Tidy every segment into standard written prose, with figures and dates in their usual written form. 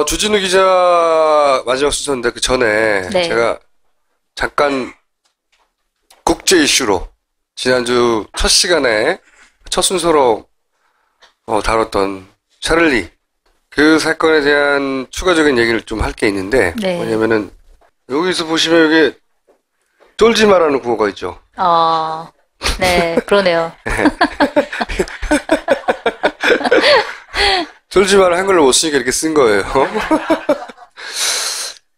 주진우 기자 마지막 순서인데 그 전에 네. 제가 잠깐 국제 이슈로 지난주 첫 시간에 첫 순서로 다뤘던 샤를리 그 사건에 대한 추가적인 얘기를 좀 할 게 있는데 네. 뭐냐면은 여기서 보시면 여기 쫄지 마라는 구호가 있죠. 네, 그러네요. 쫄지 마라 한글로 못 쓰니까 이렇게 쓴 거예요.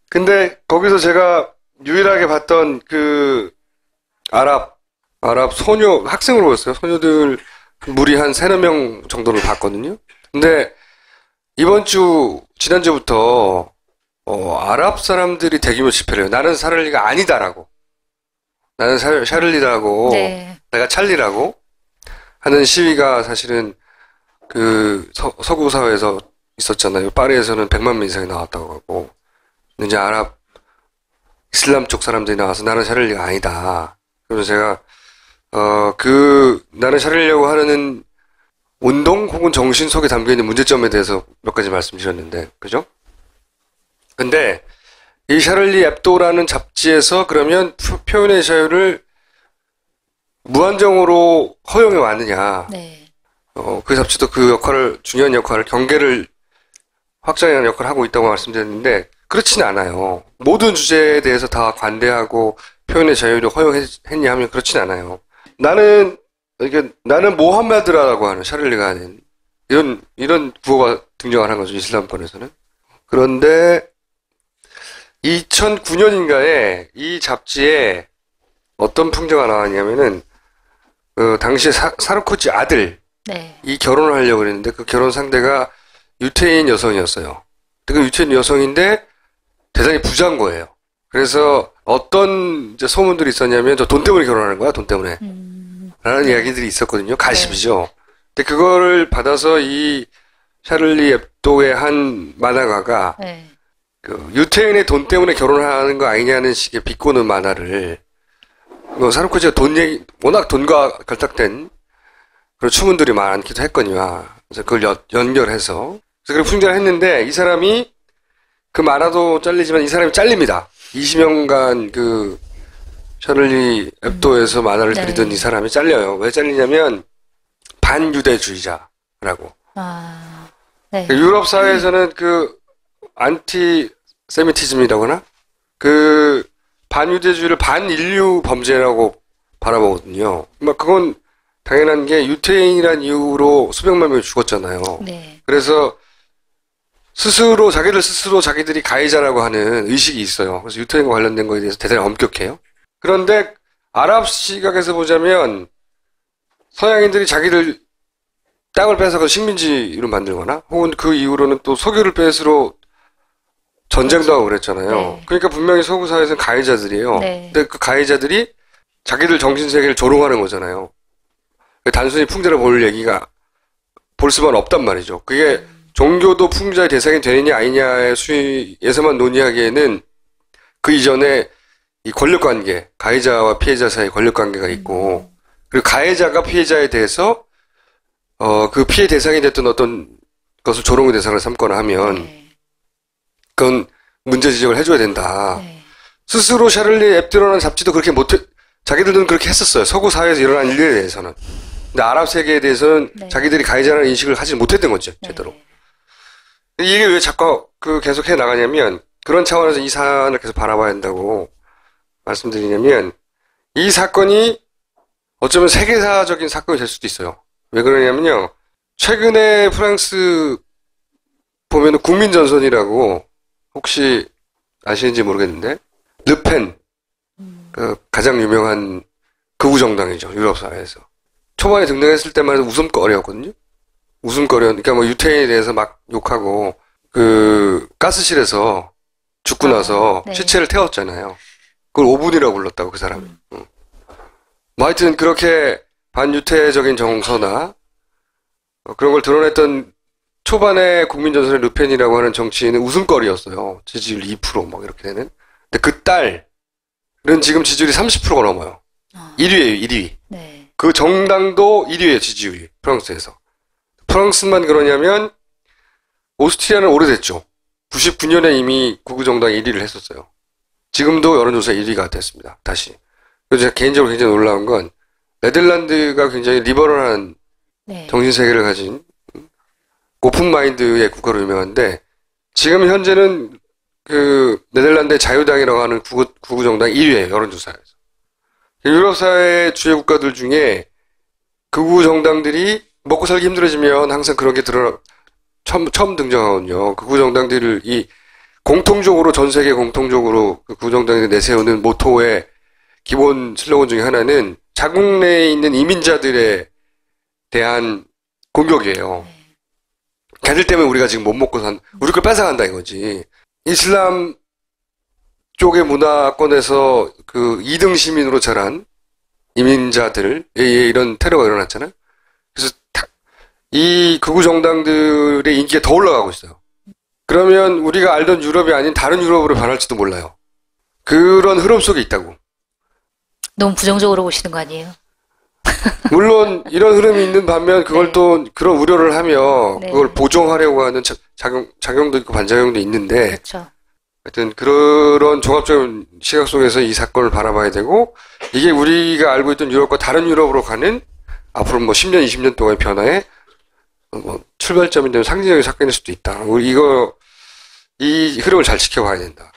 근데 거기서 제가 유일하게 봤던 그 아랍 소녀 학생으로 보였어요. 소녀들 무리 한 3-4명 정도를 봤거든요. 근데 지난주부터 아랍 사람들이 대규모 집회를 해요. 나는 샤를리가 아니다라고. 나는 샤를리라고. 네. 내가 찰리라고 하는 시위가 사실은 그 서구 사회에서 있었잖아요. 파리에서는 100만 명 이상이 나왔다고 하고. 근데 이제 아랍 이슬람 쪽 사람들이 나와서 나는 샤를리가 아니다. 그래서 제가 나는 샤를리라고 하는 운동 혹은 정신 속에 담겨 있는 문제점에 대해서 몇 가지 말씀드렸는데, 그죠? 근데 이 샤를리 앱도라는 잡지에서 그러면 표현의 자유를 무한정으로 허용해 왔느냐? 네. 그 잡지도 중요한 역할을, 경계를 확장하는 역할을 하고 있다고 말씀드렸는데, 그렇지는 않아요. 모든 주제에 대해서 다 관대하고 표현의 자유를 허용했냐 하면 그렇지는 않아요. 나는 모함메드라고 하는 샤를리가 아닌, 이런 구호가 등장하는 거죠, 이슬람권에서는. 그런데, 2009년인가에 이 잡지에 어떤 풍자가 나왔냐면은, 당시에 사르코지 아들, 네. 이 결혼을 하려고 그랬는데 그 결혼 상대가 유태인 여성이었어요. 그 유태인 여성인데 대단히 부자인 거예요. 그래서 어떤 이제 소문들이 있었냐면 저 돈 때문에 결혼하는 거야, 돈 때문에. 라는 이야기들이 있었거든요. 가십이죠. 근데 그거를 받아서 이 샤를리 앱도의 한 만화가가 네. 그 유태인의 돈 때문에 결혼하는 거 아니냐는 식의 비꼬는 만화를 사르코지가 워낙 돈과 결탁된 그런 추문들이 많기도 했거니와 그래서 그걸 연결해서 그래서 그걸 풍자를 했는데 이 사람이 그 만화도 잘리지만 이 사람이 잘립니다. 20년간 그 샤를리 앱도에서 만화를 네. 그리던 이 사람이 잘려요. 왜 잘리냐면 반유대주의자라고. 네. 유럽 사회에서는 그 안티세미티즘이라고 하나? 그 반유대주의를 반인류 범죄라고 바라보거든요. 그건 당연한 게 유태인이란 이유로 수백만 명이 죽었잖아요. 네. 그래서 자기들이 가해자라고 하는 의식이 있어요. 그래서 유태인과 관련된 거에 대해서 대단히 엄격해요. 그런데 아랍 시각에서 보자면 서양인들이 자기들 땅을 뺏어서 식민지로 만들거나 혹은 그 이후로는 또 석유를 뺏으러 전쟁도 하고 그랬잖아요. 네. 그러니까 분명히 서구 사회에서는 가해자들이에요. 네. 근데 그 가해자들이 자기들 정신세계를 조롱하는 거잖아요. 단순히 풍자를 볼 수만 없단 말이죠. 그게 종교도 풍자의 대상이 되느냐 아니냐의 수위에서만 논의하기에는 그 이전에 이 권력관계, 가해자와 피해자 사이 권력관계가 있고 그리고 가해자가 피해자에 대해서 그 피해 대상이 됐던 어떤 것을 조롱의 대상을 삼거나 하면 네. 그건 문제 지적을 해줘야 된다. 네. 스스로 샤를리 앱도라는 잡지도 자기들은 그렇게 했었어요. 서구 사회에서 일어난 일에 대해서는. 근데 아랍 세계에 대해서는 네. 자기들이 가해자라는 인식을 하지 못했던 거죠, 제대로. 네. 이게 왜 자꾸 계속 해 나가냐면, 그런 차원에서 이 사안을 계속 바라봐야 한다고 말씀드리냐면, 이 사건이 어쩌면 세계사적인 사건이 될 수도 있어요. 왜 그러냐면요, 최근에 프랑스 보면은 국민전선이라고, 혹시 아시는지 모르겠는데, 르펜, 그 가장 유명한 극우 정당이죠, 유럽 사회에서. 초반에 등장했을 때만 해도 웃음거리였거든요. 그러니까 뭐 유태인에 대해서 막 욕하고 그 가스실에서 죽고 나서 네. 시체를 태웠잖아요. 그걸 5분이라고 불렀다고 그 사람이. 뭐 하여튼 그렇게 반유태적인 정서나 그런 걸 드러냈던 초반에 국민전선의 르펜이라고 하는 정치인은 웃음거리였어요. 지지율 2%막 이렇게 되는. 근데 그 딸은 지금 지지율이 30%가 넘어요. 1위예요, 1위. 네. 그 정당도 1위예요, 지지율이. 프랑스에서. 프랑스만 그러냐면, 오스트리아는 오래됐죠. 99년에 이미 구구정당 1위를 했었어요. 지금도 여론조사 1위가 됐습니다. 다시. 그래서 제가 개인적으로 굉장히 놀라운 건 네덜란드가 굉장히 리버럴한 네. 정신세계를 가진 오픈마인드의 국가로 유명한데 지금 현재는 그 네덜란드의 자유당이라고 하는 구구정당 1위예요. 여론조사에서. 유럽 사회 주요 국가들 중에 극우 정당들이 먹고 살기 힘들어지면 항상 그런 게 처음 등장하거든요. 극우 정당들이 공통적으로 전 세계 공통적으로 그 극우 정당들이 내세우는 모토의 기본 슬로건 중에 하나는 자국 내에 있는 이민자들에 대한 공격이에요. 걔들 때문에 우리가 지금 못 먹고 우리 걸 뺏어간다 이거지. 이슬람 쪽의 문화권에서 그 2등 시민으로 자란 이민자들에 이런 테러가 일어났잖아요. 그래서 이 극우 정당들의 인기가 더 올라가고 있어요. 그러면 우리가 알던 유럽이 아닌 다른 유럽으로 변할지도 몰라요. 그런 흐름 속에 있다고. 너무 부정적으로 보시는 거 아니에요? 물론 이런 흐름이 있는 반면 그걸 네. 또 그런 우려를 하며 네. 그걸 보정하려고 하는 작용도 있고 반작용도 있는데 그렇죠. 하여튼 그런 종합적인 시각 속에서 이 사건을 바라봐야 되고 이게 우리가 알고 있던 유럽과 다른 유럽으로 가는 앞으로 뭐 10년, 20년 동안의 변화의 뭐 출발점이 되는 상징적인 사건일 수도 있다. 우리 이 흐름을 잘 지켜봐야 된다.